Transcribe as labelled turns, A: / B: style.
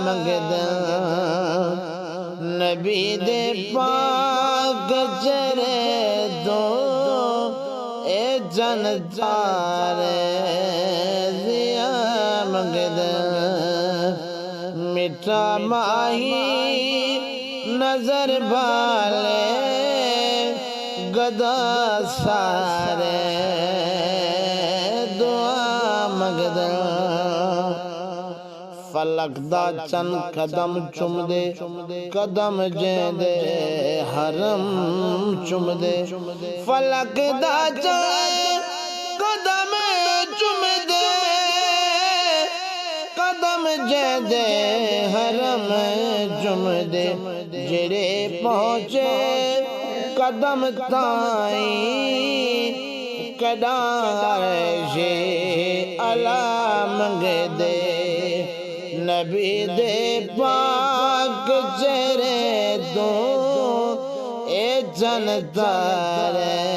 A: मंगदा नबी दे पाक चेहरे दो ए जनतार जिया मंगदा मिठा माही नजर वाले गदा सारे दुआ मंगदा फलक दा चन कदम चुमदे कदम जेंदे हरम चुमदे फलक दा चन कदम चुमदे कदम जेंदे हरम चुमदे जेड़े पहुंचे कदम ताई कदाशे अला मंगदे नबी दे पाक चेहरे दो ए जनता रे